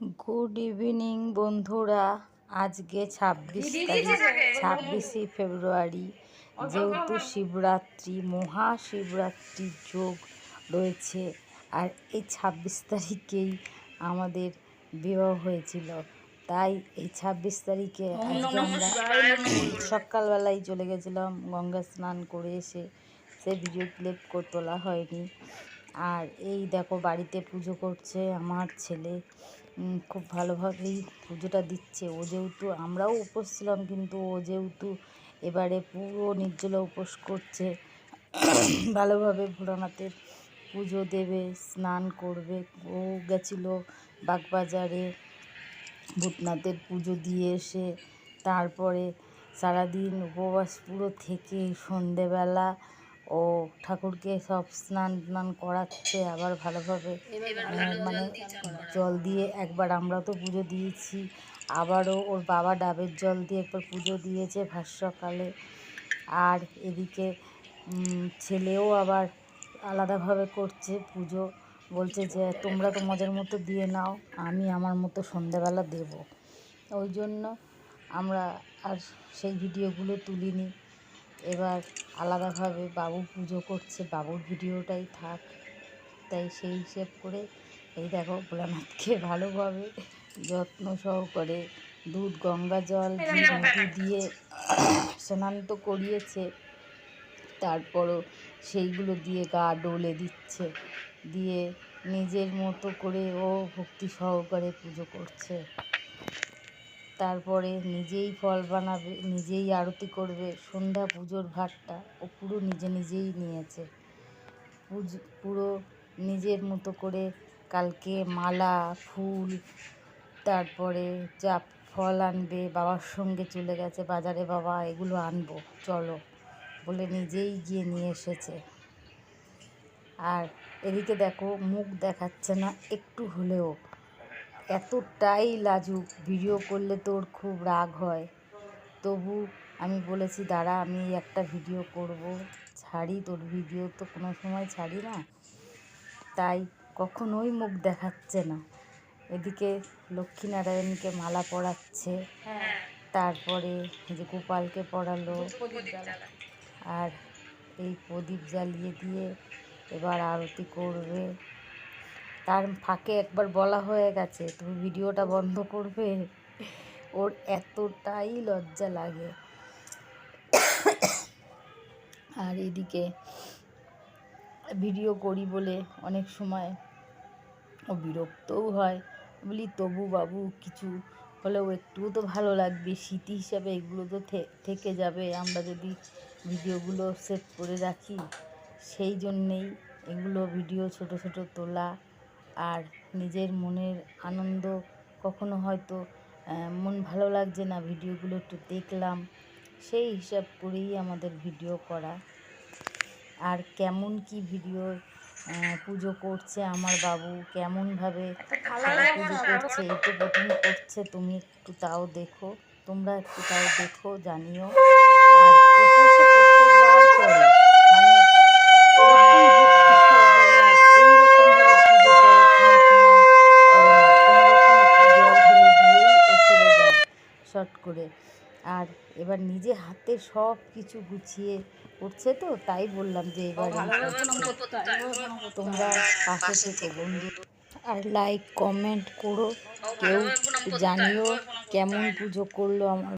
Good evening বন্ধুরা। আজকে 26শে ফেব্রুয়ারি, যেহেতু শিবরাত্রি, মহাশিবরাত্রির যোগ রয়েছে। আর এই 26 তারিখেই আমাদের বিবাহ হয়েছিল। তাই এই 26 তারিখে আজকে আমরা সকালবেলায় চলে গেছিলাম গঙ্গা স্নান করে এসে। সে ভিডিও ক্লিপ তোলা হয়নি। আর এই দেখো বাড়িতে পুজো করছে আমার ছেলে, খুব ভালোভাবেই পুজোটা দিচ্ছে। ও যেহেতু, আমরাও উপোস ছিলাম, কিন্তু ও যেহেতু এবারে পুরো নির্জলা উপোস করছে, ভালোভাবে ভোলানাথের পুজো দেবে, স্নান করবে। ও গেছিলো বাগবাজারে ভূতনাথের পুজো দিয়ে এসে তারপরে সারাদিন উপবাস পুরো থেকে সন্ধেবেলা ও ঠাকুরকে সব স্নান করাচ্ছে। আবার ভালোভাবে মানে জল দিয়ে একবার আমরা তো পুজো দিয়েছি, আবারও ওর বাবা ডাবের জল দিয়ে একবার পুজো দিয়েছে ভাস্যকালে। আর এদিকে ছেলেও আবার আলাদাভাবে করছে পুজো, বলছে যে তোমরা তো মজার মতো দিয়ে নাও, আমি আমার মতো সন্ধ্যাবেলা দেব। ওই জন্য আমরা আর সেই ভিডিওগুলো তুলিনি। এবার আলাদাভাবে বাবু পুজো করছে, বাবুর ভিডিওটাই থাক। তাই সেই হিসেব করে এই দেখো ভোলানাথকে ভালোভাবে যত্ন সহকারে দুধ, গঙ্গা জল, মধু দিয়ে স্নান তো করিয়েছে, তারপরও সেইগুলো দিয়ে গা ডলে দিচ্ছে, দিয়ে নিজের মতো করে ও ভক্তি সহকারে পুজো করছে। তারপরে নিজেই ফল বানাবে, নিজেই আরতি করবে। সন্ধ্যা পুজোর ভাতটা ও পুরো নিজেই নিয়েছে, পুরো নিজের মতো করে। কালকে মালা, ফুল, তারপরে যা ফল আনবে, বাবার সঙ্গে চলে গেছে বাজারে, বাবা এগুলো আনবো চলো বলে নিজেই গিয়ে নিয়ে এসেছে। আর এদিকে দেখো মুখ দেখাচ্ছে না একটু হলেও, এতটাই লাজুক। ভিডিও করলে তোর খুব রাগ হয়, তবু আমি বলেছি দাঁড়া আমি একটা ভিডিও করব, ছাড়ি, তোর ভিডিও তো কোনো সময় ছাড়ি না, তাই কখনোই মুখ দেখাচ্ছে না। এদিকে লক্ষ্মীনারায়ণকে মালা পরাচ্ছে, তারপরে যে গোপালকে পরালো, আর এই প্রদীপ জ্বালিয়ে দিয়ে এবার আরতি করবে। তার ফাঁকে একবার বলা হয়ে গেছে তুমি ভিডিওটা বন্ধ করবে। ওর এতটাই লজ্জা লাগে। আর এদিকে ভিডিও করি বলে অনেক সময় ও বিরক্তও হয়। বলি তবু বাবু কিছু হলেও একটুও তো ভালো লাগবে, স্মৃতি হিসাবে এগুলো তো থেকে যাবে আমরা যদি ভিডিওগুলো সেভ করে রাখি। সেই জন্যেই এগুলো ভিডিও ছোট তোলা। আর নিজের মনের আনন্দ, কখনো হয়তো মন ভালো লাগছে না, ভিডিওগুলো একটু দেখলাম, সেই হিসাব করেই আমাদের ভিডিও করা। আর কেমন কি ভিডিও পুজো করছে আমার বাবু, কেমনভাবে পুজো করছে, এই তো প্রথম করছে, তুমি একটু তাও দেখো, তোমরা একটু তাও দেখো, জানিও। আর উপোসে প্রত্যেকবার করে, মানে শর্ট করে। আর এবার নিজে হাতে সব কিছু গুছিয়ে করছে, তো তাই বললাম যে এবার তোমরা পাশে থেকো বন্ধু, আর লাইক কমেন্ট করো, কেউ জানিও কেমন পুজো করলো আমার